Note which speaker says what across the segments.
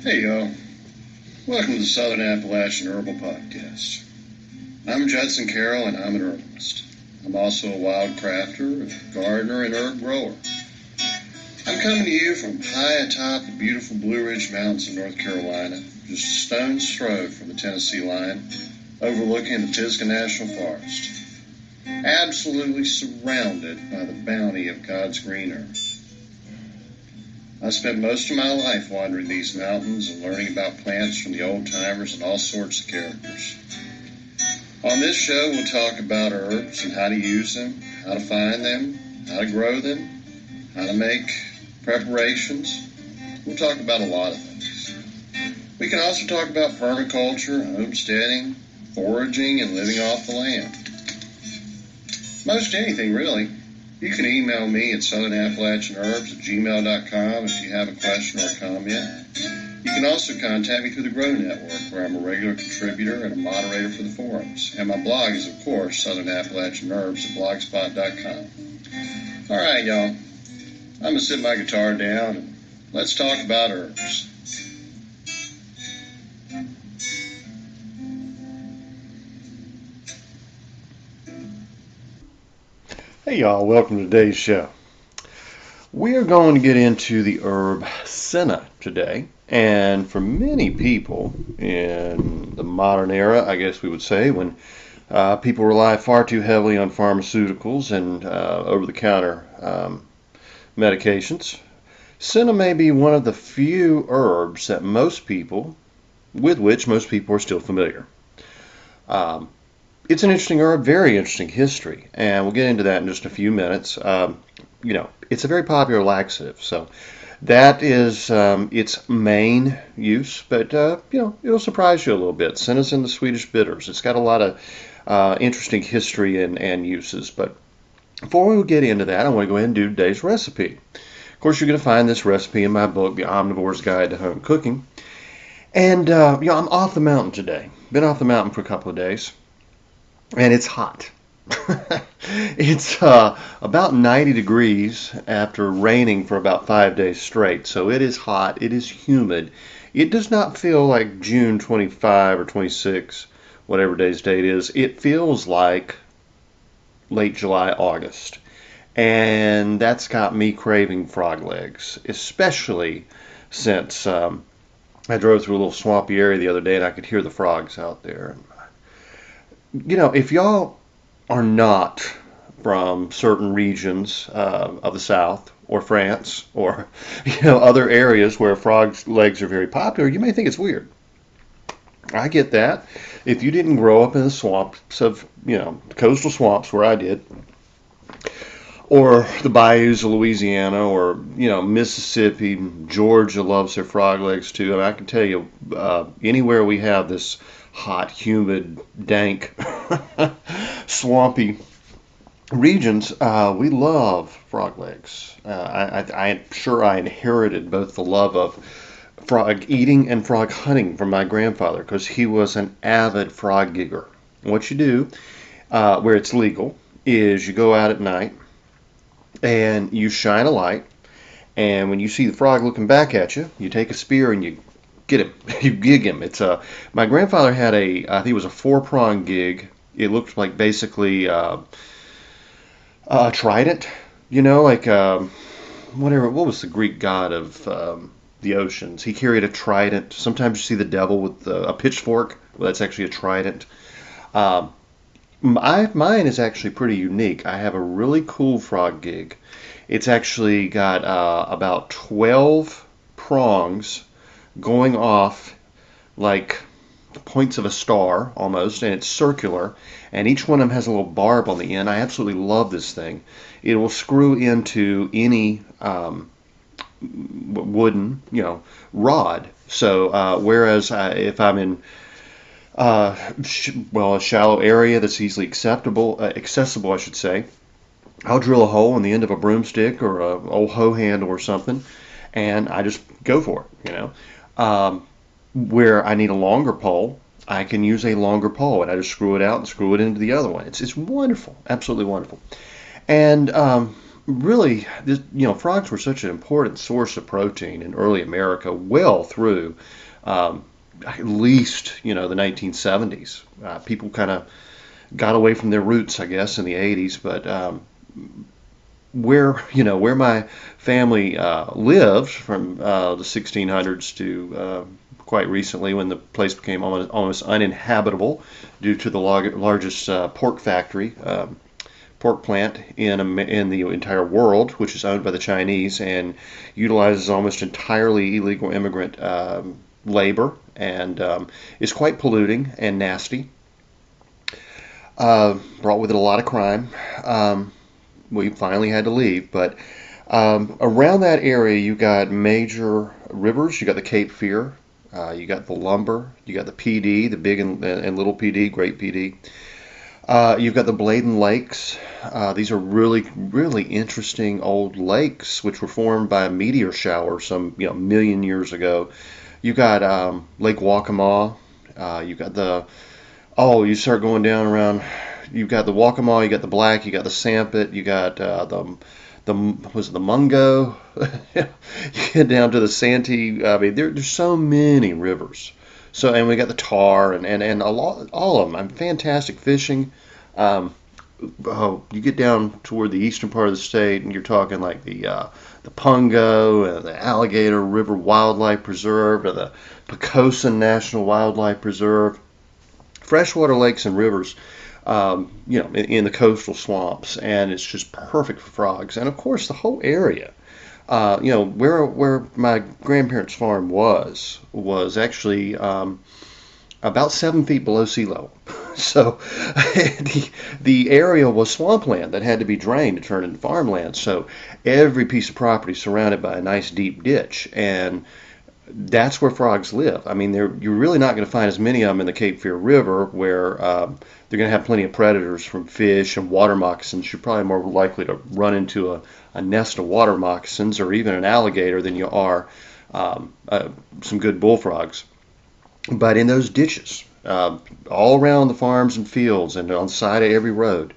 Speaker 1: Hey y'all, welcome to the Southern Appalachian Herbal Podcast. I'm Judson Carroll and I'm an herbalist. I'm also a wild crafter, a gardener, and herb grower. I'm coming to you from high atop the beautiful Blue Ridge Mountains of North Carolina, just a stone's throw from the Tennessee line, overlooking the Pisgah National Forest. Absolutely surrounded by the bounty of God's green earth. I spent most of my life wandering these mountains and learning about plants from the old-timers and all sorts of characters. On this show, we'll talk about herbs and how to use them, how to find them, how to grow them, how to make preparations. We'll talk about a lot of things. We can also talk about permaculture, homesteading, foraging, and living off the land. Most anything, really. You can email me at southernappalachianherbs@gmail.com if you have a question or a comment. You can also contact me through the Grow Network, where I'm a regular contributor and a moderator for the forums. And my blog is, of course, southernappalachianherbs@blogspot.com. All right, y'all. I'm going to sit my guitar down and let's talk about herbs.
Speaker 2: Hey y'all, welcome to today's show. We are going to get into the herb Senna today, and for many people in the modern era, I guess we would say, when people rely far too heavily on pharmaceuticals and over-the-counter medications, Senna may be one of the few herbs that with which most people are still familiar. It's an interesting herb, very interesting history, and we'll get into that in just a few minutes. It's a very popular laxative, so that is its main use, but it'll surprise you a little bit. Senna's in the Swedish bitters. It's got a lot of interesting history and uses, but before we get into that, I want to go ahead and do today's recipe. Of course, you're going to find this recipe in my book, The Omnivore's Guide to Home Cooking, and I'm off the mountain today. Been off the mountain for a couple of days. And it's hot. It's about 90 degrees after raining for about 5 days straight. So it is hot. It is humid. It does not feel like June 25 or 26, whatever today's date is. It feels like late July, August. And that's got me craving frog legs, especially since I drove through a little swampy area the other day and I could hear the frogs out there. If y'all are not from certain regions of the South or France or other areas where frog's legs are very popular, you may think it's weird. I get that. If you didn't grow up in the swamps of coastal swamps where I did, or the bayous of Louisiana, or Mississippi, Georgia loves their frog legs too. I can tell you, anywhere we have this hot, humid, dank, swampy regions, we love frog legs. I'm sure I inherited both the love of frog eating and frog hunting from my grandfather, because he was an avid frog gigger. What you do, where it's legal, is you go out at night and you shine a light, and when you see the frog looking back at you, you take a spear and you get him. You gig him. My grandfather had I think it was a 4-prong gig. It looked like basically a trident, whatever. What was the Greek god of the oceans? He carried a trident. Sometimes you see the devil with a pitchfork. Well, that's actually a trident. Mine is actually pretty unique. I have a really cool frog gig. It's actually got about 12 prongs going off like the points of a star almost, and it's circular, and each one of them has a little barb on the end. I absolutely love this thing. It will screw into any wooden rod. So whereas if I'm in a shallow area that's easily accessible, I should say, I'll drill a hole in the end of a broomstick or an old hoe handle or something, and I just go for it. Where I need a longer pole, I can use a longer pole, and I just screw it out and screw it into the other one. It's wonderful, absolutely wonderful. And really, frogs were such an important source of protein in early America, well through um, at least the 1970s. People kind of got away from their roots, I guess, in the 80s, but where my family lived from the 1600s to quite recently, when the place became almost uninhabitable due to the largest pork factory, pork plant in the entire world, which is owned by the Chinese and utilizes almost entirely illegal immigrant labor, and is quite polluting and nasty. Brought with it a lot of crime. We finally had to leave, but around that area, you got major rivers. You got the Cape Fear. You got the Lumber. You got the PD, the Big and Little PD, Great PD. You've got the Bladen Lakes. These are really, really interesting old lakes, which were formed by a meteor shower some million years ago. You got Lake Waccamaw. You got you start going down around. You've got the Waccamaw. You got the Black. You got the Sampit. You got the was it the Mungo? You get down to the Santee. I mean, there's so many rivers. So, and we got the Tar and a lot, all of them. I'm fantastic fishing. Um, you get down toward the eastern part of the state, and you're talking like the Pungo, the Alligator River Wildlife Preserve, or the Pocosin National Wildlife Preserve. Freshwater lakes and rivers, in the coastal swamps, and it's just perfect for frogs. And of course, the whole area, where my grandparents' farm was actually about 7 feet below sea level. So the area was swampland that had to be drained to turn into farmland. So every piece of property surrounded by a nice deep ditch, and that's where frogs live. I mean, you're really not going to find as many of them in the Cape Fear River, where they're going to have plenty of predators from fish and water moccasins. You're probably more likely to run into a nest of water moccasins or even an alligator than you are some good bullfrogs. But in those ditches, all around the farms and fields and on the side of every road,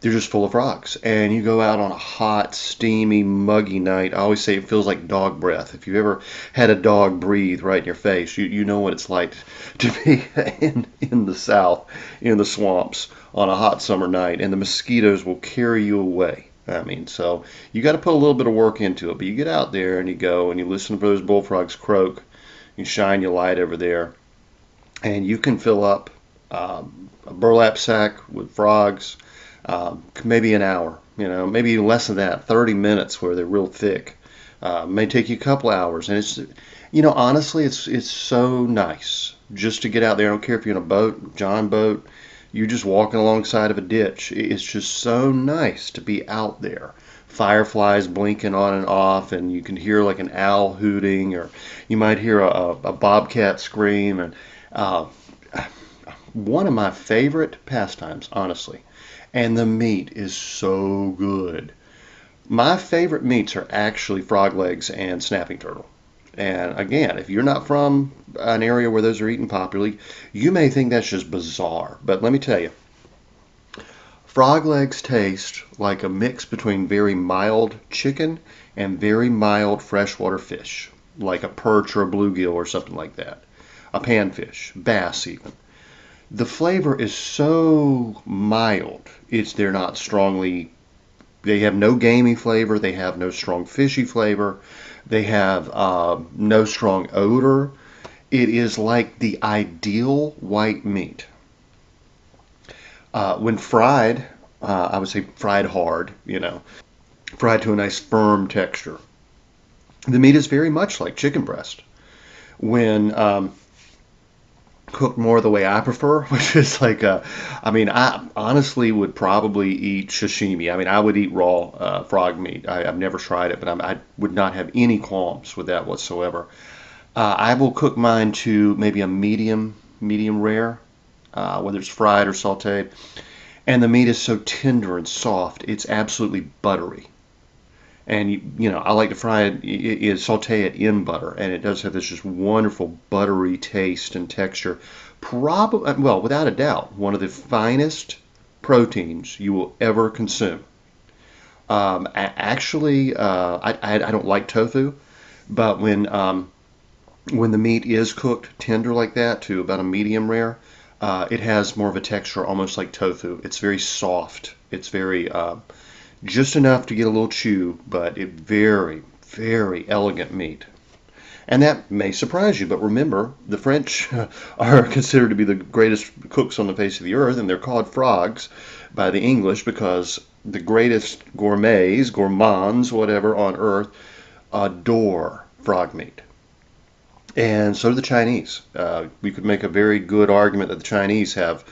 Speaker 2: they're just full of frogs. And you go out on a hot, steamy, muggy night. I always say it feels like dog breath. If you ever had a dog breathe right in your face, you know what it's like to be in the South, in the swamps on a hot summer night, and the mosquitoes will carry you away. I mean, so you got to put a little bit of work into it, but you get out there and you go and you listen for those bullfrogs croak. You shine your light over there, and you can fill up a burlap sack with frogs. Maybe an hour, maybe less than that, 30 minutes where they're real thick. May take you a couple hours, and it's, honestly, it's so nice just to get out there. I don't care if you're in a boat, John boat, you're just walking alongside of a ditch. It's just so nice to be out there. Fireflies blinking on and off, and you can hear like an owl hooting, or you might hear a bobcat scream. And one of my favorite pastimes, honestly. And the meat is so good. My favorite meats are actually frog legs and snapping turtle. And again, if you're not from an area where those are eaten popularly, you may think that's just bizarre. But let me tell you, frog legs taste like a mix between very mild chicken and very mild freshwater fish, like a perch or a bluegill or something like that. A panfish, bass even. The flavor is so mild. They're not strongly, they have no gamey flavor. They have no strong fishy flavor. They have no strong odor. It is like the ideal white meat. When fried, I would say fried hard, fried to a nice firm texture. The meat is very much like chicken breast. When cooked more the way I prefer, which is like I honestly would probably eat sashimi. I mean, I would eat raw frog meat. I've never tried it, but I would not have any qualms with that whatsoever. I will cook mine to maybe a medium rare, whether it's fried or sauteed, and the meat is so tender and soft, it's absolutely buttery. And I like to fry it, saute it in butter, and it does have this just wonderful buttery taste and texture. Probably, well, without a doubt, one of the finest proteins you will ever consume. Actually, I don't like tofu, but when the meat is cooked tender like that to about a medium rare, it has more of a texture almost like tofu. It's very soft. It's very just enough to get a little chew, but it very, very elegant meat. And that may surprise you, but remember, the French are considered to be the greatest cooks on the face of the earth, and they're called frogs by the English because the greatest gourmands, whatever, on earth adore frog meat. And so do the Chinese. We could make a very good argument that the Chinese have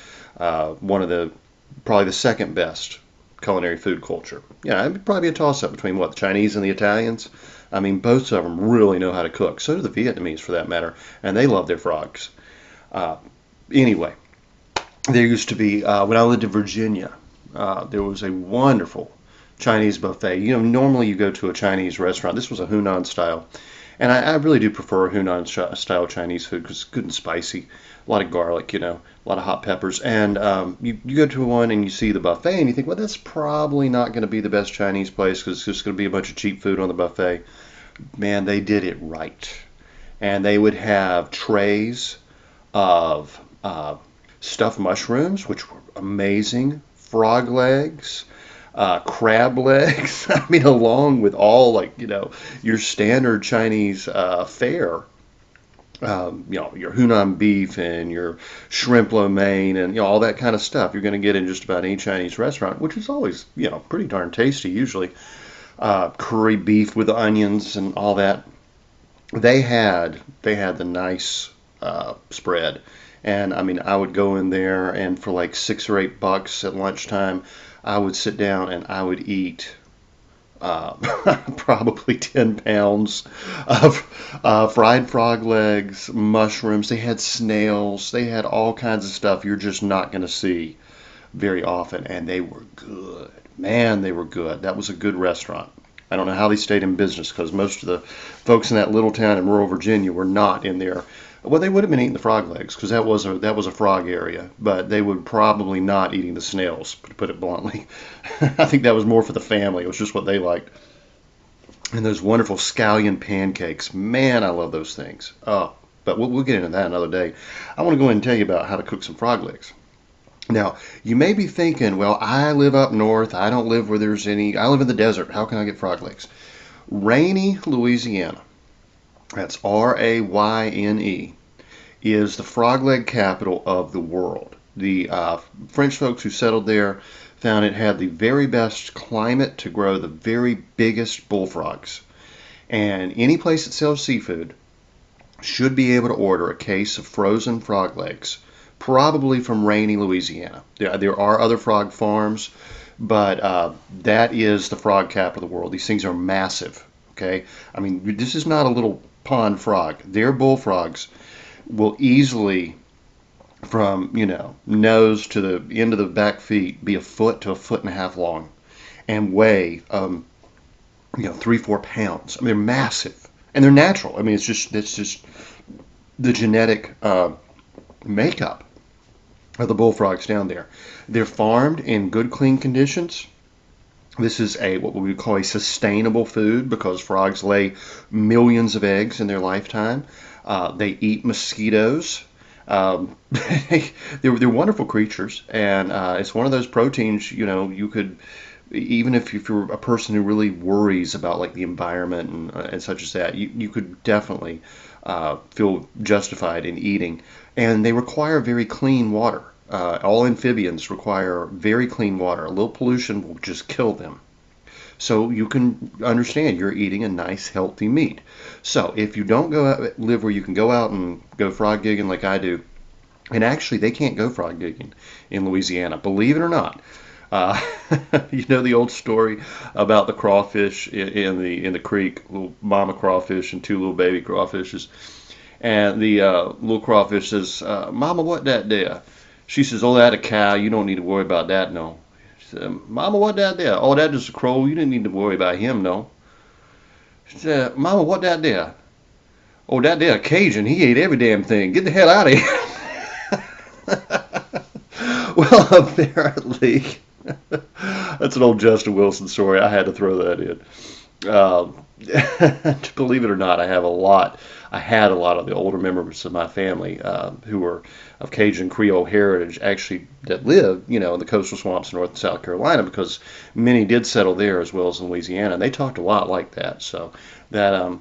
Speaker 2: one of the, probably the second best culinary food culture. Yeah, it'd probably be a toss-up between what, the Chinese and the Italians. I mean, both of them really know how to cook. So do the Vietnamese, for that matter, and they love their frogs. Uh, anyway, there used to be, when I lived in Virginia, there was a wonderful Chinese buffet. You know, normally you go to a Chinese restaurant. This was a Hunan style. And I really do prefer Hunan style Chinese food because it's good and spicy. A lot of garlic, you know, a lot of hot peppers. And you go to one and you see the buffet and you think, well, that's probably not going to be the best Chinese place because it's just going to be a bunch of cheap food on the buffet. Man, they did it right. And they would have trays of stuffed mushrooms, which were amazing, frog legs, crab legs. I mean, along with all, like, you know, your standard Chinese fare. You know, your Hunan beef and your shrimp lo mein and, you know, all that kind of stuff you're going to get in just about any Chinese restaurant, which is always, you know, pretty darn tasty usually. Curry beef with onions and all that. They had the nice spread. And I mean, I would go in there and for like $6 or $8 at lunchtime, I would sit down and I would eat uh, probably 10 pounds of fried frog legs, mushrooms. They had snails. They had all kinds of stuff you're just not going to see very often. And they were good. Man, they were good. That was a good restaurant. I don't know how they stayed in business because most of the folks in that little town in rural Virginia were not in there. Well, they would have been eating the frog legs because that was a frog area, but they would probably not eating the snails, to put it bluntly. I think that was more for the family. It was just what they liked. And those wonderful scallion pancakes, man, I love those things. Oh, but we'll get into that another day. I want to go ahead and tell you about how to cook some frog legs. Now, you may be thinking, well, I live up north. I don't live where there's any. I live in the desert. How can I get frog legs? Rainy, Louisiana. That's Rayne, is the frog leg capital of the world. The French folks who settled there found it had the very best climate to grow the very biggest bullfrogs. And any place that sells seafood should be able to order a case of frozen frog legs, probably from Rainy, Louisiana. There are other frog farms, but that is the frog capital of the world. These things are massive. Okay, I mean, this is not a little pond frog. Their bullfrogs will easily, from, you know, nose to the end of the back feet, be a foot to a foot and a half long, and weigh, you know, 3-4 pounds. I mean, they're massive and they're natural. I mean, it's just the genetic makeup of the bullfrogs down there. They're farmed in good, clean conditions. This is what we would call a sustainable food because frogs lay millions of eggs in their lifetime. They eat mosquitoes. They're wonderful creatures, and it's one of those proteins, you know, you could, even if you're a person who really worries about like the environment and such as that, you could definitely feel justified in eating. And they require very clean water. All amphibians require very clean water. A little pollution will just kill them. So you can understand you're eating a nice, healthy meat. So if you don't live where you can go out and go frog gigging like I do, and actually they can't go frog gigging in Louisiana, believe it or not. Uh, you know the old story about the crawfish in the creek, little mama crawfish and two little baby crawfishes, and the little crawfish says, "Mama, what that there?" She says, "Oh, that a cow. You don't need to worry about that, no." She said, "Mama, what that there?" "Oh, that just a crow. You didn't need to worry about him, no." She said, "Mama, what that there?" "Oh, that there a Cajun. He ate every damn thing. Get the hell out of here." Well, apparently, That's an old Justin Wilson story. I had to throw that in. Um, Believe it or not, I have a lot. I had a lot of the older members of my family who were of Cajun Creole heritage, actually that live, in the coastal swamps in North and South Carolina, because many did settle there as well as in Louisiana, and they talked a lot like that. So that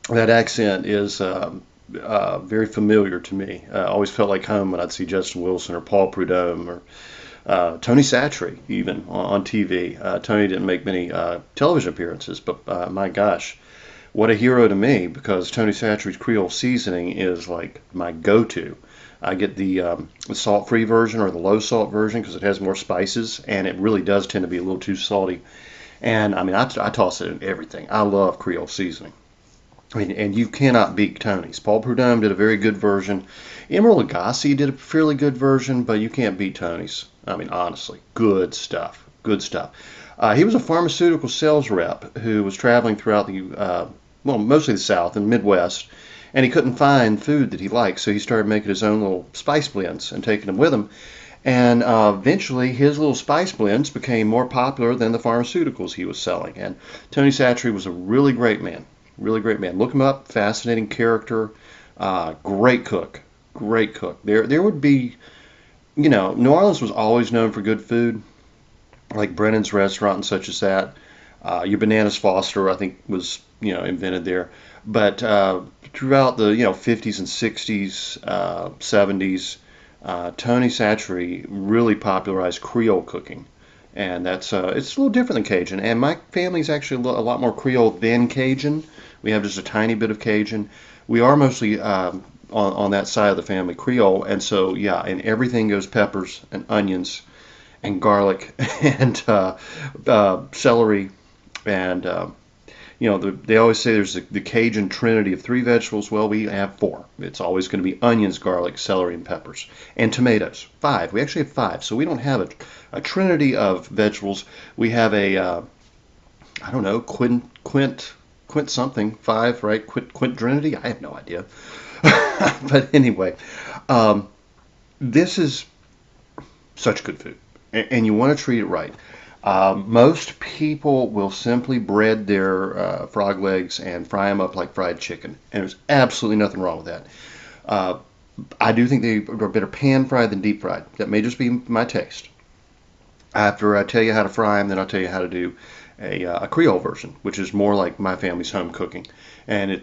Speaker 2: that accent is very familiar to me. I always felt like home when I'd see Justin Wilson or Paul Prudhomme or Tony Satchery, even on TV. Tony didn't make many television appearances, but my gosh, what a hero to me, because Tony Satchery's Creole seasoning is like my go-to. I get the salt-free version or the low-salt version because it has more spices, and it really does tend to be a little too salty. And I mean, I toss it in everything. I love Creole seasoning. I mean, and you cannot beat Tony's. Paul Prudhomme did a very good version. Emeril Lagasse did a fairly good version, but you can't beat Tony's. I mean, honestly, good stuff. Good stuff. He was a pharmaceutical sales rep who was traveling throughout mostly the South and Midwest, and he couldn't find food that he liked, so he started making his own little spice blends and taking them with him. And eventually, his little spice blends became more popular than the pharmaceuticals he was selling. And Tony Satchery was a really great man. Really great man. Look him up. Fascinating character. Great cook. Great cook. There would be, New Orleans was always known for good food, like Brennan's Restaurant and such as that. Your Bananas Foster, I think, was, invented there. But throughout the, 50s and 60s, 70s, Tony Satchery really popularized Creole cooking. And that's it's a little different than Cajun. And my family's actually a lot more Creole than Cajun. We have just a tiny bit of Cajun. We are mostly on that side of the family Creole, and so yeah, and everything goes peppers and onions and garlic and celery, and they always say there's the Cajun trinity of three vegetables. Well, we have four. It's always going to be onions, garlic, celery, and peppers, and tomatoes. Five. We actually have five, so we don't have a trinity of vegetables. We have a I don't know, quint something, five, right? Quintrinity? I have no idea. But anyway, this is such good food, and you want to treat it right. Most people will simply bread their frog legs and fry them up like fried chicken, and there's absolutely nothing wrong with that. I do think they are better pan fried than deep fried. That may just be my taste. After I tell you how to fry them, then I'll tell you how to do a Creole version, which is more like my family's home cooking, and it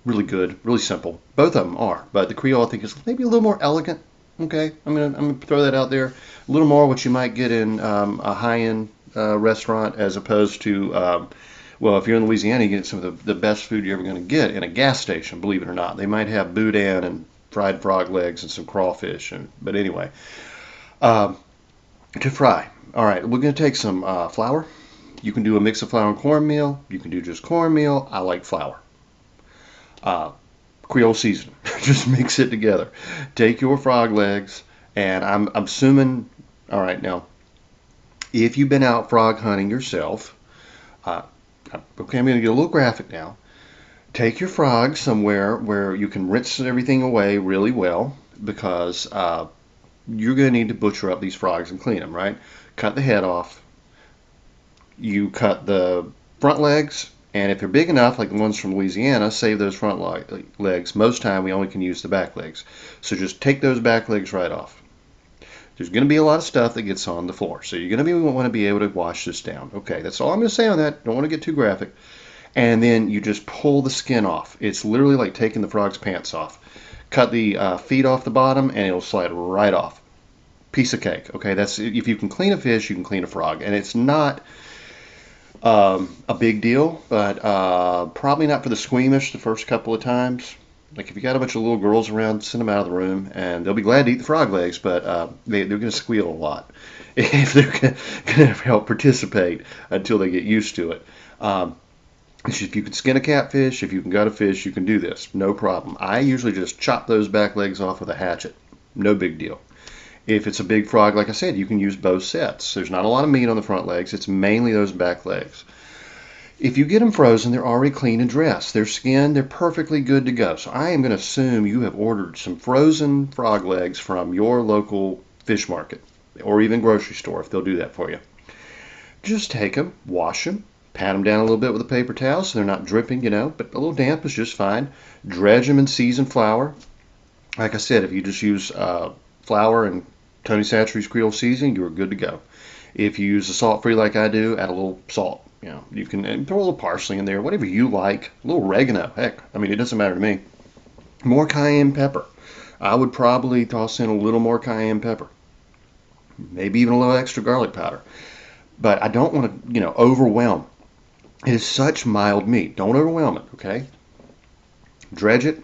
Speaker 2: really good, really simple. Both of them are, but the Creole I think is maybe a little more elegant. Okay, I'm gonna throw that out there. A little more what you might get in a high-end restaurant, as opposed to well, if you're in Louisiana, you get some of the best food you're ever going to get in a gas station. Believe it or not, they might have boudin and fried frog legs and some crawfish. But anyway, to fry. All right, we're going to take some flour. You can do a mix of flour and cornmeal. You can do just cornmeal. I like flour. Creole seasoning. Just mix it together. Take your frog legs, and I'm assuming, all right, now, if you've been out frog hunting yourself, okay, I'm going to get a little graphic now. Take your frogs somewhere where you can rinse everything away really well, because you're going to need to butcher up these frogs and clean them, right? Cut the head off. You cut the front legs, and if they're big enough, like the ones from Louisiana, save those front legs. Most time we only can use the back legs. So just take those back legs right off. There's going to be a lot of stuff that gets on the floor, so you're going to want to be able to wash this down. Okay, that's all I'm going to say on that. Don't want to get too graphic. And then you just pull the skin off. It's literally like taking the frog's pants off. Cut the feet off the bottom, and it'll slide right off. Piece of cake. Okay, that's if you can clean a fish, you can clean a frog, and it's not a big deal, but probably not for the squeamish the first couple of times. Like if you got a bunch of little girls around, send them out of the room, and they'll be glad to eat the frog legs, but they're going to squeal a lot if they're going to help participate until they get used to it. If you can skin a catfish, if you can gut a fish, you can do this, no problem. I usually just chop those back legs off with a hatchet, no big deal. If it's a big frog, like I said, you can use both sets. There's not a lot of meat on the front legs. It's mainly those back legs. If you get them frozen, they're already clean and dressed. They're skinned. They're perfectly good to go. So I am going to assume you have ordered some frozen frog legs from your local fish market. or even grocery store if they'll do that for you. Just take them, wash them, pat them down a little bit with a paper towel so they're not dripping, but a little damp is just fine. Dredge them in seasoned flour. Like I said, if you just use flour and Tony Chachere's Creole seasoning, you're good to go. If you use the salt-free like I do, add a little salt. You can throw a little parsley in there, whatever you like. A little oregano, heck, it doesn't matter to me. More cayenne pepper. I would probably toss in a little more cayenne pepper. Maybe even a little extra garlic powder. But I don't want to, overwhelm. It is such mild meat. Don't overwhelm it, okay? Dredge it.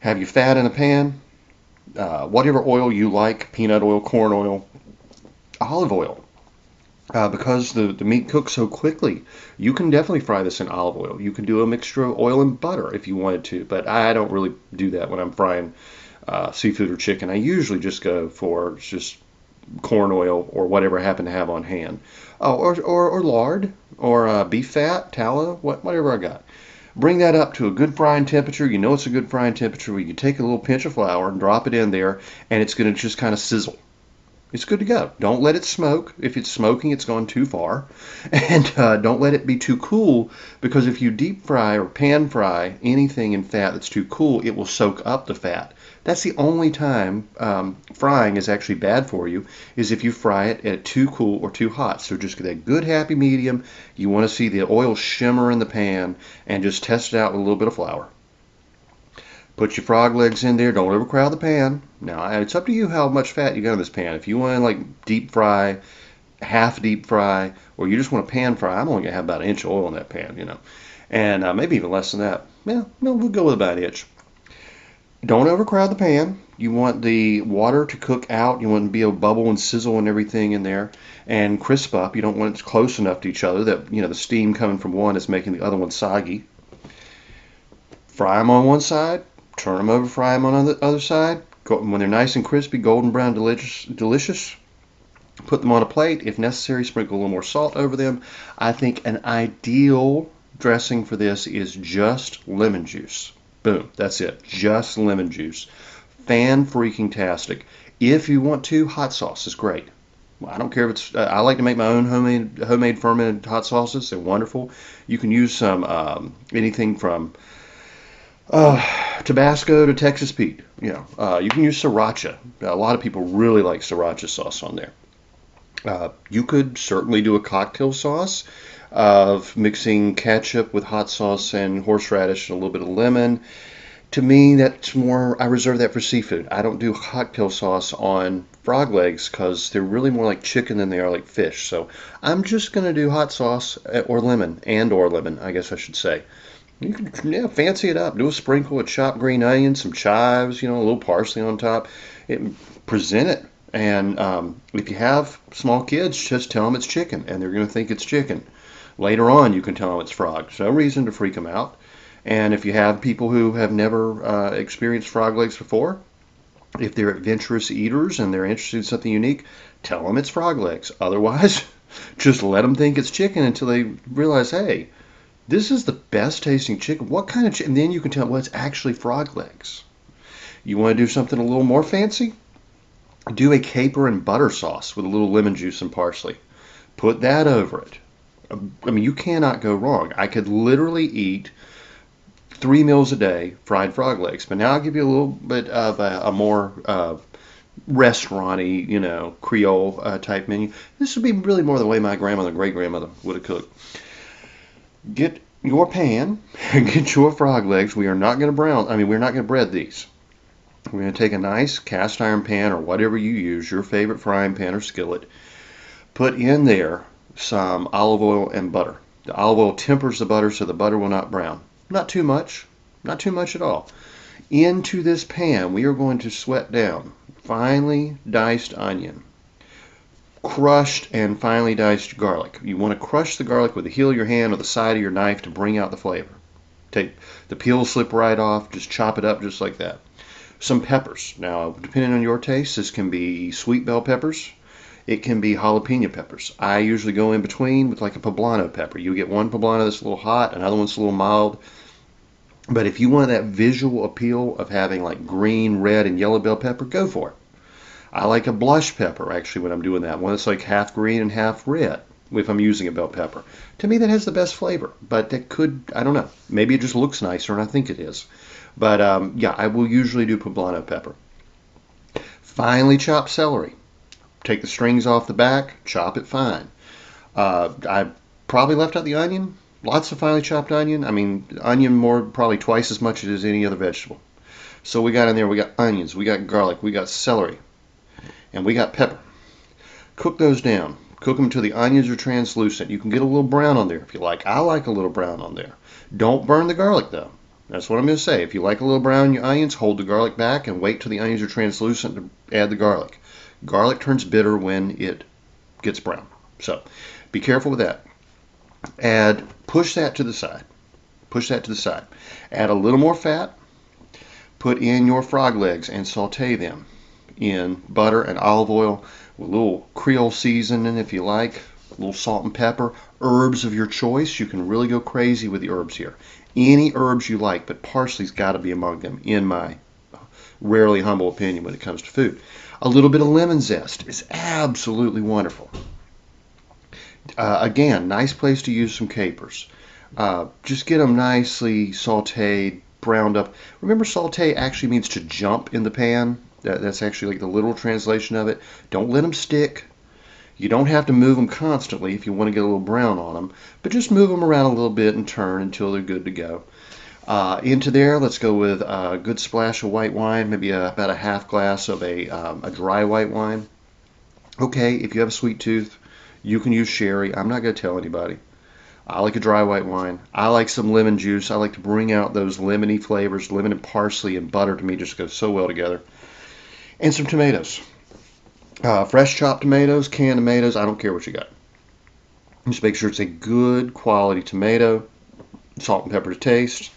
Speaker 2: Have your fat in a pan. Whatever oil you like, peanut oil, corn oil, olive oil. Because the meat cooks so quickly, you can definitely fry this in olive oil. You can do a mixture of oil and butter if you wanted to, but I don't really do that when I'm frying seafood or chicken. I usually just go for just corn oil or whatever I happen to have on hand. Oh, or lard, or beef fat, tallow, whatever I got. Bring that up to a good frying temperature. You know it's a good frying temperature where you can take a little pinch of flour and drop it in there, and it's going to just kind of sizzle. It's good to go. Don't let it smoke. If it's smoking, it's gone too far. And don't let it be too cool, because if you deep fry or pan fry anything in fat that's too cool, it will soak up the fat. That's the only time frying is actually bad for you, is if you fry it at too cool or too hot. So just get a good happy medium. You want to see the oil shimmer in the pan, and just test it out with a little bit of flour. Put your frog legs in there. Don't overcrowd the pan. Now, it's up to you how much fat you got in this pan. If you want to deep fry, half deep fry, or you just want to pan fry, I'm only going to have about an inch of oil in that pan, and maybe even less than that. Yeah, no, we'll go with about an inch. Don't overcrowd the pan. You want the water to cook out. You want it to be a bubble and sizzle and everything in there and crisp up. You don't want it close enough to each other that, the steam coming from one is making the other one soggy. Fry them on one side. Turn them over, fry them on the other side. When they're nice and crispy, golden brown, delicious, put them on a plate. If necessary, sprinkle a little more salt over them. I think an ideal dressing for this is just lemon juice. Boom, that's it. Just lemon juice. Fan-freaking-tastic. If you want to, hot sauce is great. Well, I don't care if it's. I like to make my own homemade fermented hot sauces. They're wonderful. You can use some anything from Tabasco to Texas Pete. You can use sriracha. A lot of people really like sriracha sauce on there. You could certainly do a cocktail sauce of mixing ketchup with hot sauce and horseradish and a little bit of lemon. To me, that's more, I reserve that for seafood. I don't do cocktail sauce on frog legs because they're really more like chicken than they are like fish. So I'm just going to do hot sauce or lemon, I guess I should say. You can fancy it up. Do a sprinkle of chopped green onions, some chives, a little parsley on top. Present it. And if you have small kids, just tell them it's chicken, and they're going to think it's chicken. Later on, you can tell them it's frog. There's no reason to freak them out. And if you have people who have never experienced frog legs before, if they're adventurous eaters and they're interested in something unique, tell them it's frog legs. Otherwise, just let them think it's chicken until they realize, hey, this is the best tasting chicken. What kind of chicken? And then you can tell, well, it's actually frog legs. You want to do something a little more fancy? Do a caper and butter sauce with a little lemon juice and parsley. Put that over it. You cannot go wrong. I could literally eat 3 meals a day fried frog legs. But now I'll give you a little bit of a more restaurant-y, Creole type menu. This would be really more the way my grandmother and great-grandmother would have cooked. Get your pan, get your frog legs. We are not going to we're not going to bread these. We're going to take a nice cast iron pan or whatever you use, your favorite frying pan or skillet. Put in there some olive oil and butter. The olive oil tempers the butter so the butter will not brown. Not too much at all. Into this pan, we are going to sweat down finely diced onion, crushed and finely diced garlic. You want to crush the garlic with the heel of your hand or the side of your knife to bring out the flavor. Take the peel, slip right off, just chop it up just like that. Some peppers. Now, depending on your taste, this can be sweet bell peppers. It can be jalapeno peppers. I usually go in between with like a poblano pepper. You get one poblano that's a little hot, another one's a little mild. But if you want that visual appeal of having like green, red, and yellow bell pepper, go for it. I like a blush pepper, actually, when I'm doing that. One that's like half green and half red, if I'm using a bell pepper. To me, that has the best flavor, but that could, I don't know. Maybe it just looks nicer, and I think it is. But yeah, I will usually do poblano pepper. Finely chopped celery. Take the strings off the back, chop it fine. I probably left out the onion. Lots of finely chopped onion. I mean, onion more, probably twice as much as any other vegetable. So we got in there, we got onions, we got garlic, we got celery, and we got pepper. Cook those down. Cook them until the onions are translucent. You can get a little brown on there if you like. I like a little brown on there. Don't burn the garlic though. That's what I'm going to say. If you like a little brown in your onions, hold the garlic back and wait till the onions are translucent to add the garlic. Garlic turns bitter when it gets brown. So be careful with that. Push that to the side. Push that to the side. Add a little more fat. Put in your frog legs and saute them in butter and olive oil with a little Creole seasoning if you like, a little salt and pepper, herbs of your choice. You can really go crazy with the herbs here. Any herbs you like, but parsley's got to be among them, in my rarely humble opinion when it comes to food. A little bit of lemon zest is absolutely wonderful. Again, nice place to use some capers. Just get them nicely sauteed, browned up. Remember, saute actually means to jump in the pan. That's actually like the literal translation of it. Don't let them stick. You don't have to move them constantly if you want to get a little brown on them, but just move them around a little bit and turn until they're good to go. Into there, let's go with a good splash of white wine, maybe about a half glass of a dry white wine. Okay, if you have a sweet tooth, you can use sherry. I'm not going to tell anybody. I like a dry white wine. I like some lemon juice. I like to bring out those lemony flavors. Lemon and parsley and butter to me just go so well together. And some tomatoes. Fresh chopped tomatoes, canned tomatoes, I don't care what you got. Just make sure it's a good quality tomato. Salt and pepper to taste.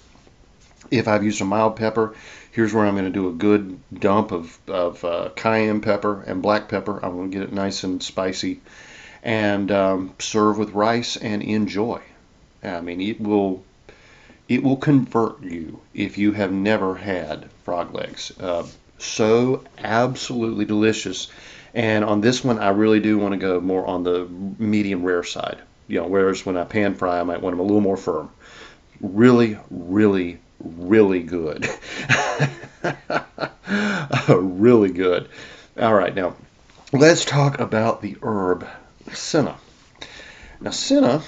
Speaker 2: If I've used a mild pepper, here's where I'm going to do a good dump of cayenne pepper and black pepper. I'm going to get it nice and spicy. And serve with rice and enjoy. I mean, it will convert you if you have never had frog legs. So absolutely delicious. And on this one, I really do want to go more on the medium rare side. Whereas when I pan fry, I might want them a little more firm. Really, really, really good. Really good. All right, now let's talk about the herb Senna. Now, Senna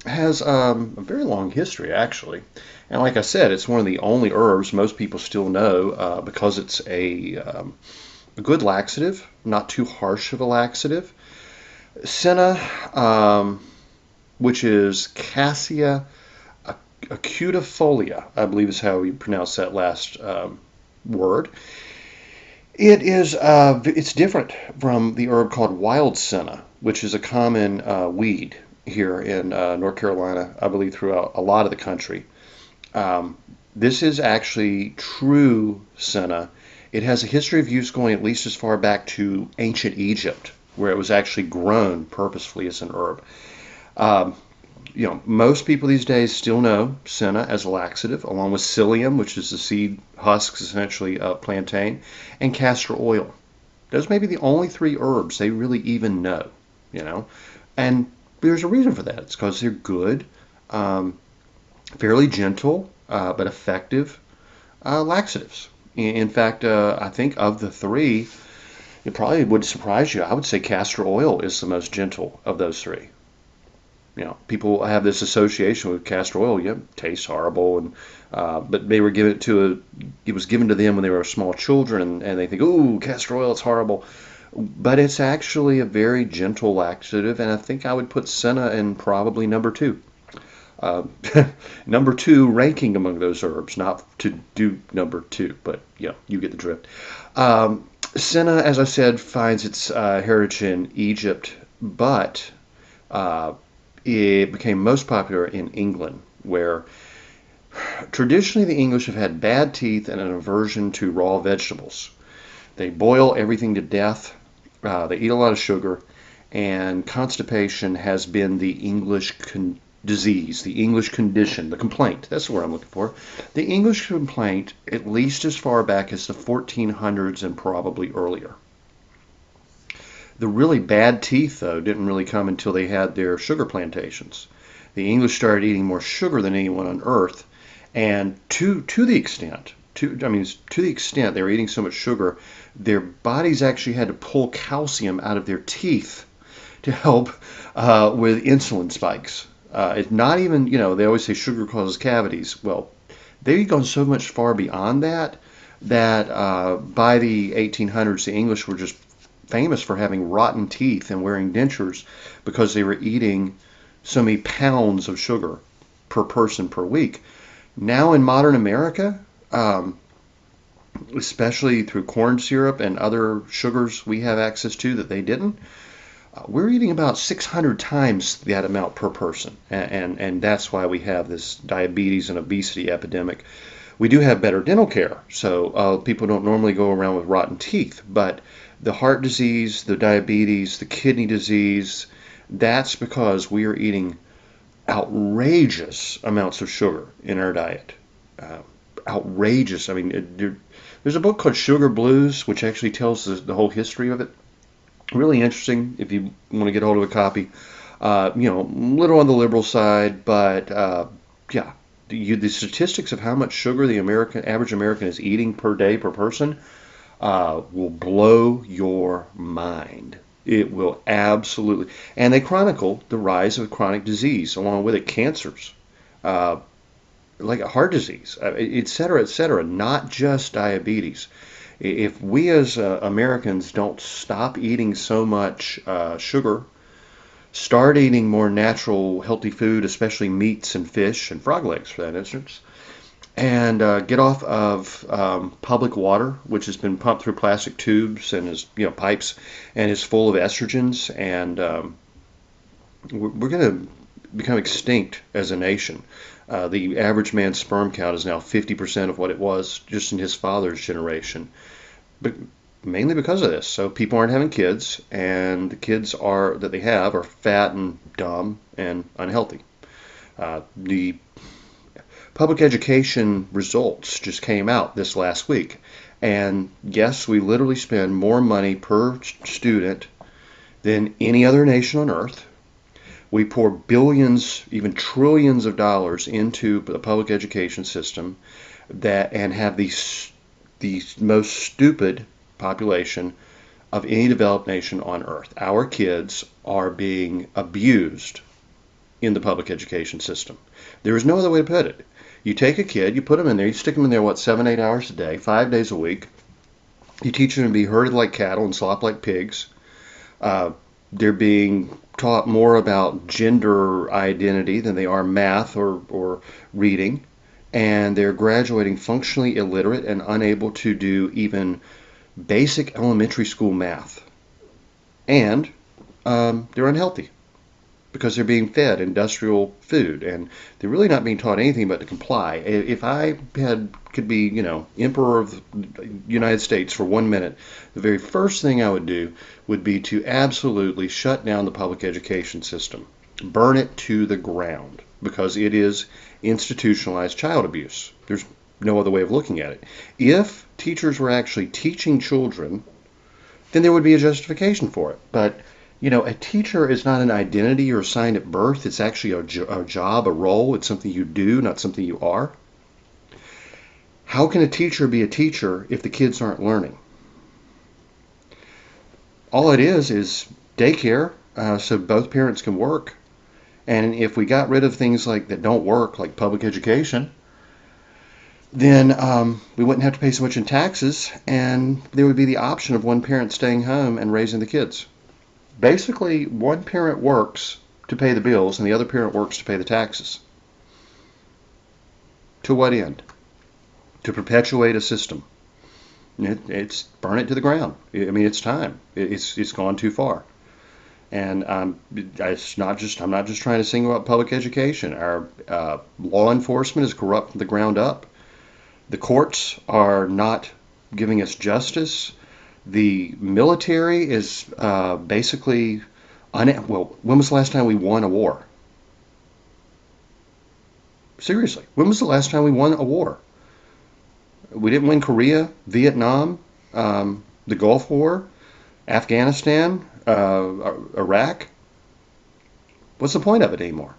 Speaker 2: has a very long history, actually. And like I said, it's one of the only herbs most people still know because it's a good laxative, not too harsh of a laxative. Senna, which is Cassia acutifolia, I believe is how you pronounce that last word. It's different from the herb called wild senna, which is a common weed here in North Carolina, I believe throughout a lot of the country. This is actually true senna. It has a history of use going at least as far back to ancient Egypt, where it was actually grown purposefully as an herb. Most people these days still know senna as a laxative, along with psyllium, which is the seed husks, essentially, of plantain, and castor oil. Those may be the only three herbs they really even know, And there's a reason for that. It's because they're good, fairly gentle, but effective laxatives. In fact, I think of the three, it probably would surprise you. I would say castor oil is the most gentle of those three. People have this association with castor oil. Yeah, it tastes horrible, and but they were given it was given to them when they were small children, and they think, "Ooh, castor oil, it's horrible." But it's actually a very gentle laxative, and I think I would put senna in probably number 2. Number 2 ranking among those herbs, not to do number 2, but you get the drift. Senna, as I said, finds its heritage in Egypt, but it became most popular in England, where traditionally the English have had bad teeth and an aversion to raw vegetables. They boil everything to death. They eat a lot of sugar, and constipation has been the English disease, the English condition, the complaint. That's the word I'm looking for. The English complaint, at least as far back as the 1400s and probably earlier. The really bad teeth, though, didn't really come until they had their sugar plantations. The English started eating more sugar than anyone on earth, and to the extent, to the extent they were eating so much sugar, their bodies actually had to pull calcium out of their teeth to help with insulin spikes. It's not even, they always say sugar causes cavities. Well, they've gone so much far beyond that that by the 1800s, the English were just famous for having rotten teeth and wearing dentures because they were eating so many pounds of sugar per person per week. Now in modern America, especially through corn syrup and other sugars we have access to that they didn't, we're eating about 600 times that amount per person. And that's why we have this diabetes and obesity epidemic. We do have better dental care, so people don't normally go around with rotten teeth, but the heart disease, the diabetes, the kidney disease, that's because we are eating outrageous amounts of sugar in our diet. Outrageous. I mean, there's a book called Sugar Blues, which actually tells the whole history of it. Really interesting if you want to get hold of a copy. A little on the liberal side, but yeah, the statistics of how much sugar the average American is eating per day per person will blow your mind. It will absolutely. And they chronicle the rise of chronic disease, along with it cancers, like a heart disease, et cetera, not just diabetes. If we as Americans don't stop eating so much sugar, start eating more natural, healthy food, especially meats and fish and frog legs for that instance, and get off of public water, which has been pumped through plastic tubes and is pipes and is full of estrogens, and we're going to become extinct as a nation. The average man's sperm count is now 50% of what it was just in his father's generation, but mainly because of this. So people aren't having kids, and the kids that they have are fat and dumb and unhealthy. The public education results just came out this last week, and yes, we literally spend more money per student than any other nation on earth. We pour billions, even trillions of dollars into the public education system and have the most stupid population of any developed nation on earth. Our kids are being abused in the public education system. There is no other way to put it. You take a kid, you put them in there, you stick them in there, 7, 8 hours a day, 5 days a week. You teach them to be herded like cattle and slop like pigs. They're being taught more about gender identity than they are math or reading. And they're graduating functionally illiterate and unable to do even basic elementary school math. And they're unhealthy because they're being fed industrial food, and they're really not being taught anything but to comply. If I could be, emperor of the United States for 1 minute, the very first thing I would do would be to absolutely shut down the public education system, burn it to the ground, because it is institutionalized child abuse. There's no other way of looking at it. If teachers were actually teaching children, then there would be a justification for it. But a teacher is not an identity you're assigned at birth. It's actually a job, a role. It's something you do, not something you are. How can a teacher be a teacher if the kids aren't learning? All it is daycare, so both parents can work. And if we got rid of things that don't work, like public education, then we wouldn't have to pay so much in taxes, and there would be the option of one parent staying home and raising the kids. Basically, one parent works to pay the bills and the other parent works to pay the taxes. To what end? To perpetuate a system. It's burn it to the ground. It's time. It's gone too far. And I'm not just trying to single out public education. Our law enforcement is corrupt from the ground up. The courts are not giving us justice. The military is basically when was the last time we won a war? Seriously, when was the last time we won a war? We didn't win Korea, Vietnam, the Gulf War, Afghanistan. Iraq. What's the point of it anymore?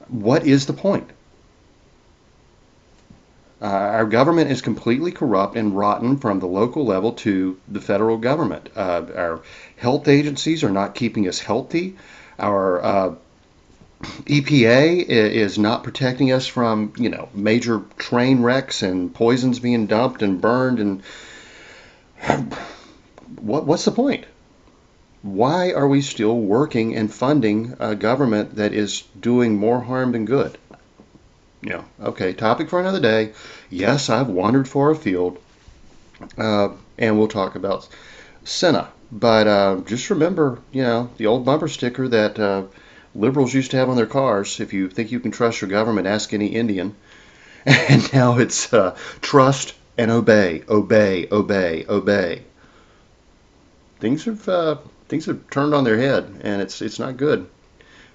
Speaker 2: What is the point? Our government is completely corrupt and rotten from the local level to the federal government. Our health agencies are not keeping us healthy. Our EPA is not protecting us from, major train wrecks and poisons being dumped and burned. And what's the point? Why are we still working and funding a government that is doing more harm than good? Okay, topic for another day. Yes, I've wandered far afield, and we'll talk about Senna. But just remember, the old bumper sticker that liberals used to have on their cars. If you think you can trust your government, ask any Indian. And now it's trust and obey, obey, obey, obey. Things have turned on their head, and it's not good.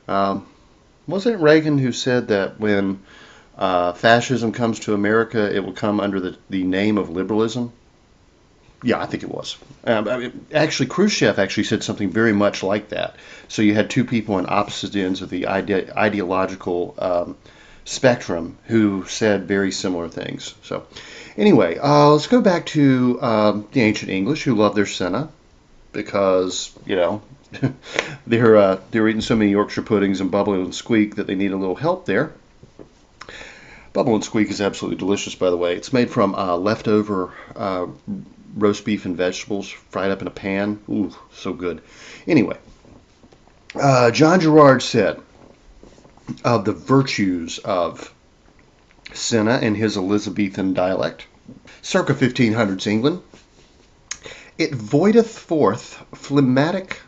Speaker 2: Wasn't it Reagan who said that when fascism comes to America, it will come under the name of liberalism? Yeah, I think it was. Actually, Khrushchev actually said something very much like that. So you had two people on opposite ends of the ideological spectrum who said very similar things. So anyway, let's go back to the ancient English who loved their Senna because, they're eating so many Yorkshire puddings and Bubble and Squeak that they need a little help there. Bubble and Squeak is absolutely delicious, by the way. It's made from leftover roast beef and vegetables fried up in a pan. Ooh, so good. Anyway, John Gerard said of the virtues of Senna and his Elizabethan dialect, circa 1500s England, it voideth forth phlegmatic,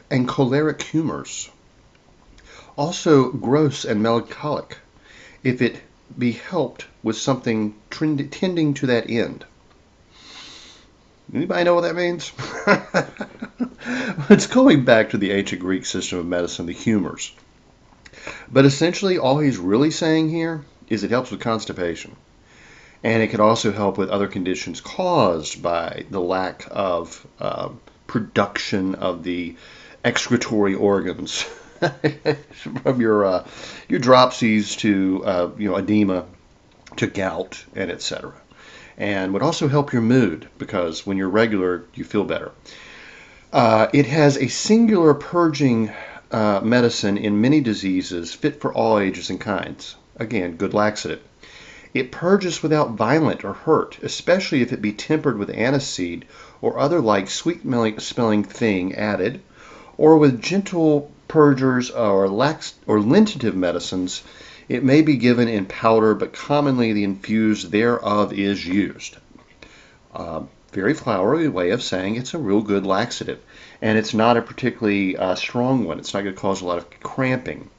Speaker 2: and choleric humours, also gross and melancholic, if it be helped with something tending to that end. Anybody know what that means? It's going back to the ancient Greek system of medicine, the humours. But essentially, all he's really saying here is it helps with constipation. And it can also help with other conditions caused by the lack of production of the excretory organs. From your dropsies to edema to gout and etc. And would also help your mood because when you're regular, you feel better. It has a singular purging medicine in many diseases, fit for all ages and kinds. Again, good laxative. It purges without violent or hurt, especially if it be tempered with aniseed or other like sweet-smelling thing added, or with gentle purgers or lentative medicines. It may be given in powder, but commonly the infused thereof is used. Very flowery way of saying it's a real good laxative. And it's not a particularly strong one. It's not going to cause a lot of cramping.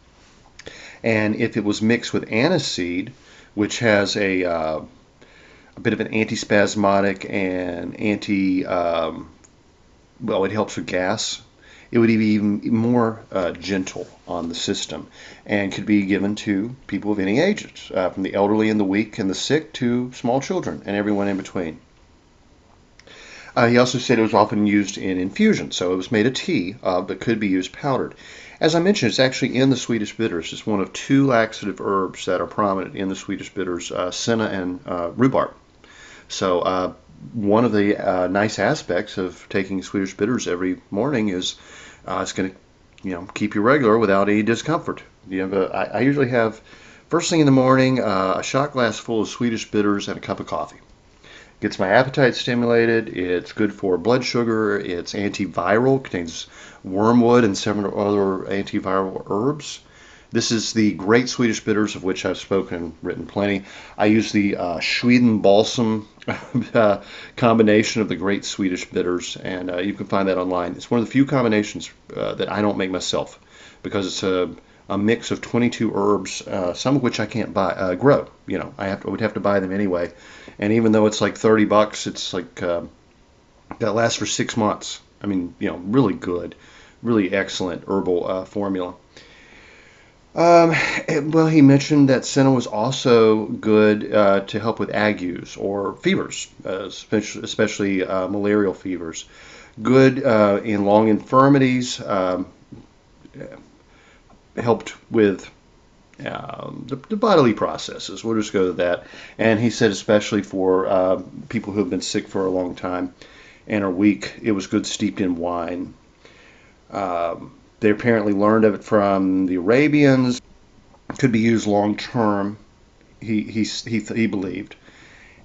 Speaker 2: And if it was mixed with aniseed, which has a bit of an antispasmodic and it helps with gas. It would be even more gentle on the system and could be given to people of any ages, from the elderly and the weak and the sick to small children and everyone in between. He also said it was often used in infusion, so it was made a tea, but could be used powdered. As I mentioned, it's actually in the Swedish bitters. It's one of two laxative herbs that are prominent in the Swedish bitters, senna and rhubarb. So one of the nice aspects of taking Swedish bitters every morning is it's going to keep you regular without any discomfort. I usually have, first thing in the morning, a shot glass full of Swedish bitters and a cup of coffee. Gets my appetite stimulated. It's good for blood sugar. It's antiviral. Contains wormwood and several other antiviral herbs. This is the great Swedish bitters of which I've spoken and written plenty. I use the Sweden Balsam combination of the great Swedish bitters, and you can find that online. It's one of the few combinations that I don't make myself because it's a mix of 22 herbs, some of which I can't grow. I would have to buy them anyway. And even though it's like $30, it's like that lasts for 6 months. I mean, really good, really excellent herbal formula. Well, he mentioned that Senna was also good to help with agues or fevers, especially malarial fevers. good in long infirmities, helped with the bodily processes. We'll just go to that. And he said especially for people who have been sick for a long time and are weak, it was good steeped in wine. They apparently learned of it from the Arabians. Could be used long term, he believed.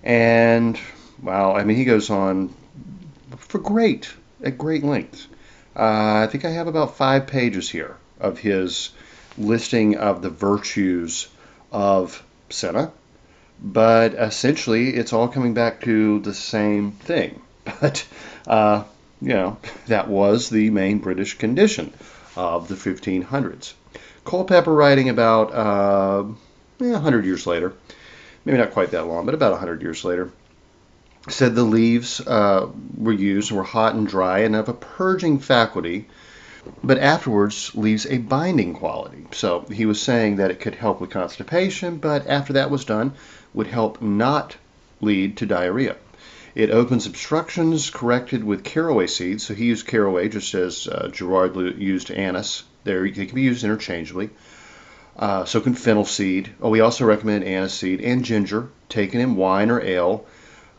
Speaker 2: And, well, I mean, he goes on at great length. I think I have about 5 pages here of his listing of the virtues of Senna, but essentially it's all coming back to the same thing. But, that was the main British condition of the 1500s. Culpeper, writing about 100 years later, maybe not quite that long, but about 100 years later, said the leaves were used and were hot and dry and have a purging faculty, but afterwards leaves a binding quality. So he was saying that it could help with constipation, but after that was done, would help not lead to diarrhea. It opens obstructions corrected with caraway seeds. So he used caraway just as Gerard used anise. They can be used interchangeably. So can fennel seed. We also recommend anise seed and ginger, taken in wine or ale,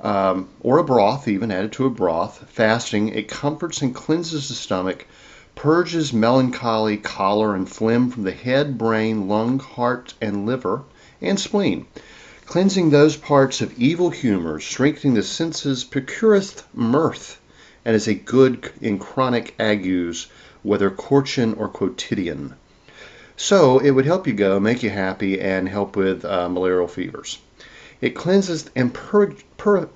Speaker 2: or a broth, even added to a broth. Fasting, it comforts and cleanses the stomach, purges melancholy, choler, and phlegm from the head, brain, lung, heart, and liver, and spleen. Cleansing those parts of evil humors, strengthening the senses, procureth mirth, and is a good in chronic agues, whether cortian or quotidian. So it would help you go, make you happy, and help with malarial fevers. It cleanses and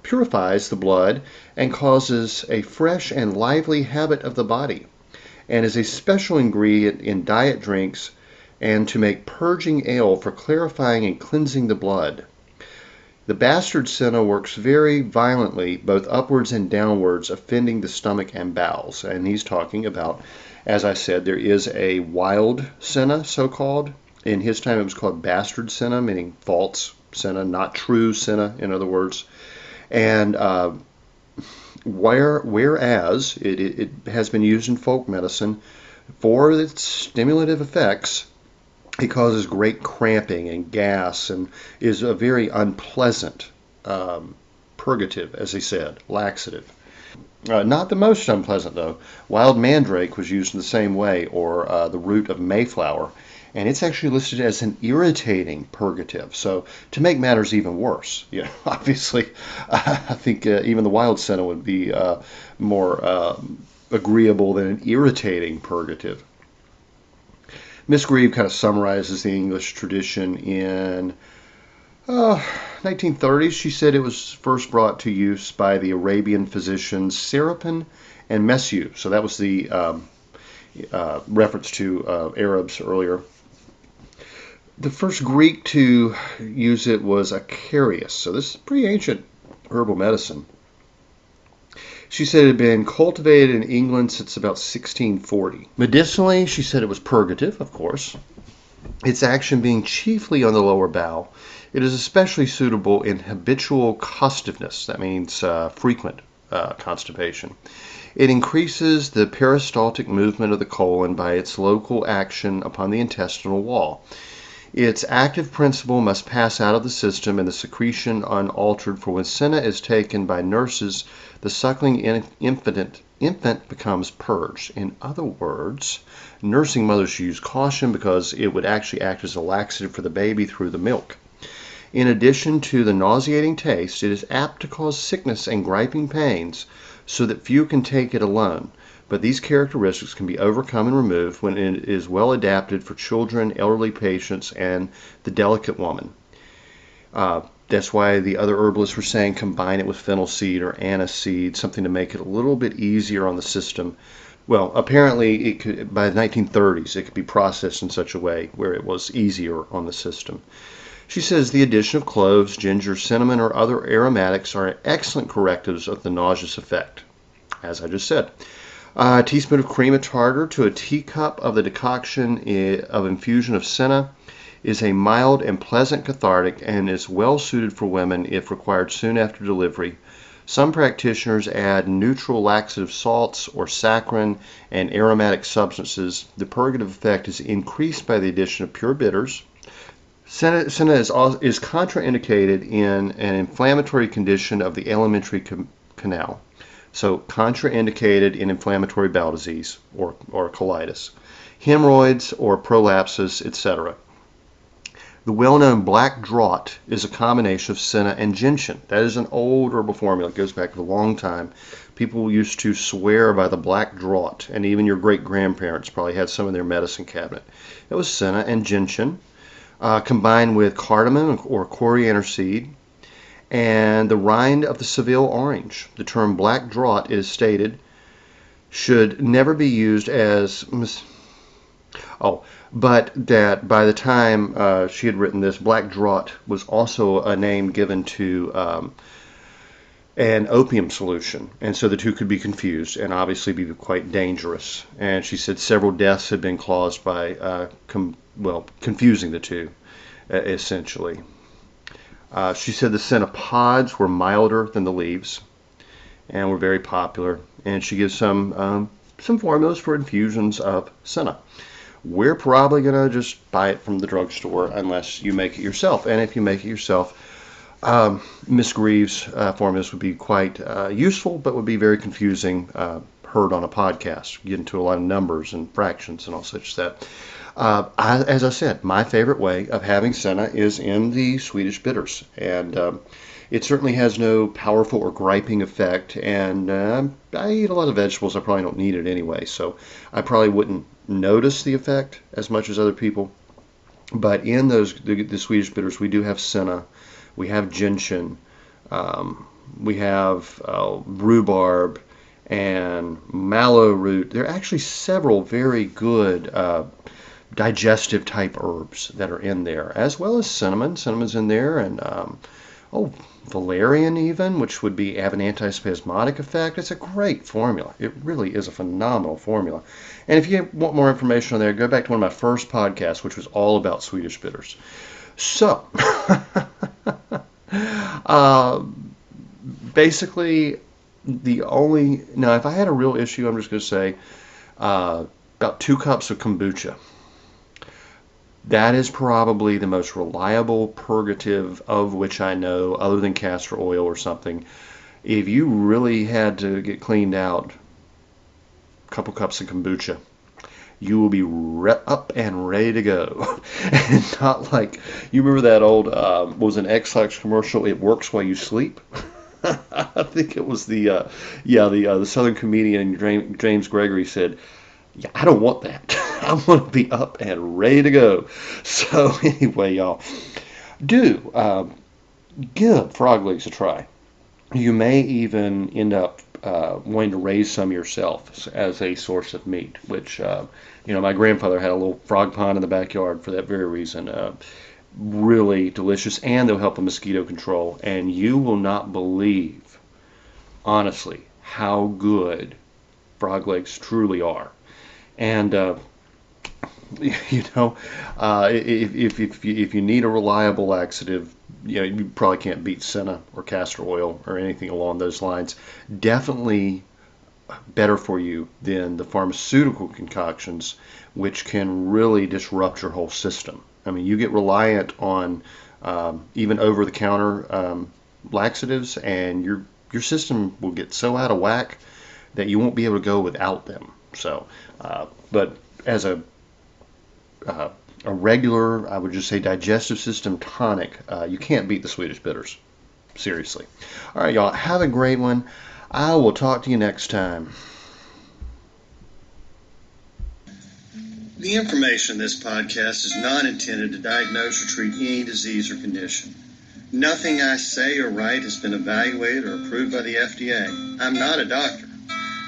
Speaker 2: purifies the blood and causes a fresh and lively habit of the body, and is a special ingredient in diet drinks and to make purging ale for clarifying and cleansing the blood. The bastard senna works very violently, both upwards and downwards, offending the stomach and bowels. And he's talking about, as I said, there is a wild senna, so-called. In his time, it was called bastard senna, meaning false senna, not true senna, in other words. And whereas it has been used in folk medicine for its stimulative effects, it causes great cramping and gas and is a very unpleasant purgative, as he said, laxative. Not the most unpleasant, though. Wild mandrake was used in the same way, or the root of mayflower, and it's actually listed as an irritating purgative. So to make matters even worse, obviously, I think even the wild senna would be more agreeable than an irritating purgative. Miss Grieve kind of summarizes the English tradition in 1930s. She said it was first brought to use by the Arabian physicians Serapin and Messieu. So that was the reference to Arabs earlier. The first Greek to use it was Acarius. So this is pretty ancient herbal medicine. She said it had been cultivated in England since about 1640. Medicinally, she said it was purgative, of course. Its action being chiefly on the lower bowel. It is especially suitable in habitual costiveness. That means frequent constipation. It increases the peristaltic movement of the colon by its local action upon the intestinal wall. Its active principle must pass out of the system and the secretion unaltered, for when senna is taken by nurses, the suckling infant becomes purged. In other words, nursing mothers should use caution because it would actually act as a laxative for the baby through the milk. In addition to the nauseating taste, it is apt to cause sickness and griping pains, so that few can take it alone. But these characteristics can be overcome and removed when it is well adapted for children, elderly patients, and the delicate woman. That's why the other herbalists were saying combine it with fennel seed or anise seed, something to make it a little bit easier on the system. Well, apparently it could, by the 1930s, it could be processed in such a way where it was easier on the system. She says the addition of cloves, ginger, cinnamon, or other aromatics are excellent correctives of the nauseous effect, as I just said. A teaspoon of cream of tartar to a teacup of the decoction of infusion of senna is a mild and pleasant cathartic and is well suited for women if required soon after delivery. Some practitioners add neutral laxative salts or saccharin and aromatic substances. The purgative effect is increased by the addition of pure bitters. Senna is contraindicated in an inflammatory condition of the alimentary canal. So contraindicated in inflammatory bowel disease or colitis, hemorrhoids or prolapses, etc. The well-known black draught is a combination of senna and gentian. That is an old herbal formula. It goes back a long time. People used to swear by the black draught, and even your great-grandparents probably had some in their medicine cabinet. It was senna and gentian combined with cardamom or coriander seed and the rind of the Seville orange. The term black draught, it is stated, should never be used as... but that by the time she had written this, black draught was also a name given to an opium solution, and so the two could be confused and obviously be quite dangerous. And she said several deaths had been caused by confusing the two, essentially. She said the senna pods were milder than the leaves and were very popular, and she gives some formulas for infusions of senna. We're probably going to just buy it from the drugstore unless you make it yourself. And if you make it yourself, Miss Greaves' formulas would be quite useful, but would be very confusing heard on a podcast. Get into a lot of numbers and fractions and all such that. As I said, my favorite way of having senna is in the Swedish bitters. And it certainly has no powerful or griping effect. And I eat a lot of vegetables. I probably don't need it anyway. So I probably wouldn't notice the effect as much as other people, but in the Swedish bitters we do have senna, we have gentian, we have rhubarb and mallow root. There are actually several very good digestive type herbs that are in there, as well as cinnamon. Cinnamon's in there, and valerian even, which would have an antispasmodic effect. It's a great formula. It really is a phenomenal formula. And if you want more information on there, go back to one of my first podcasts, which was all about Swedish bitters. So, basically, if I had a real issue, I'm just going to say about 2 cups of kombucha. That is probably the most reliable purgative of which I know, other than castor oil or something. If you really had to get cleaned out, a couple cups of kombucha, you will be up and ready to go. And not like, you remember that old, was an X-Lax commercial, it works while you sleep? I think it was the Southern comedian James Gregory said, yeah, I don't want that. I want to be up and ready to go. So anyway, y'all, do give frog legs a try. You may even end up wanting to raise some yourself as a source of meat, which, my grandfather had a little frog pond in the backyard for that very reason. Really delicious, and they'll help with mosquito control. And you will not believe, honestly, how good frog legs truly are. And if you need a reliable laxative, you probably can't beat senna or castor oil or anything along those lines. Definitely better for you than the pharmaceutical concoctions, which can really disrupt your whole system. I mean, you get reliant on even over-the-counter laxatives, and your system will get so out of whack that you won't be able to go without them. So, but as a regular, I would just say, digestive system tonic, you can't beat the Swedish bitters. Seriously. All right, y'all, have a great one. I will talk to you next time.
Speaker 1: The information in this podcast is not intended to diagnose or treat any disease or condition. Nothing I say or write has been evaluated or approved by the FDA. I'm not a doctor.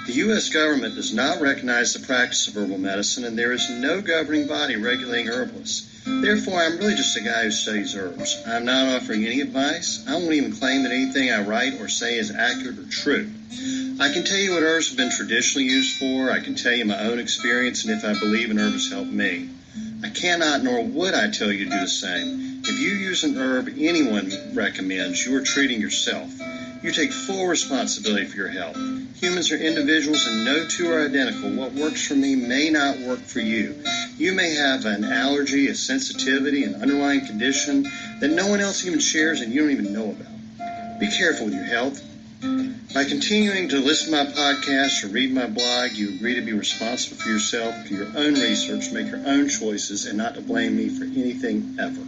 Speaker 1: The U.S. government does not recognize the practice of herbal medicine, and there is no governing body regulating herbalists. Therefore, I'm really just a guy who studies herbs. I'm not offering any advice. I won't even claim that anything I write or say is accurate or true. I can tell you what herbs have been traditionally used for. I can tell you my own experience and if I believe an herb has helped me. I cannot nor would I tell you to do the same. If you use an herb anyone recommends, you are treating yourself. You take full responsibility for your health. Humans are individuals and no two are identical. What works for me may not work for you. You may have an allergy, a sensitivity, an underlying condition that no one else even shares and you don't even know about. Be careful with your health. By continuing to listen to my podcast or read my blog, you agree to be responsible for yourself, do your own research, make your own choices, and not to blame me for anything ever.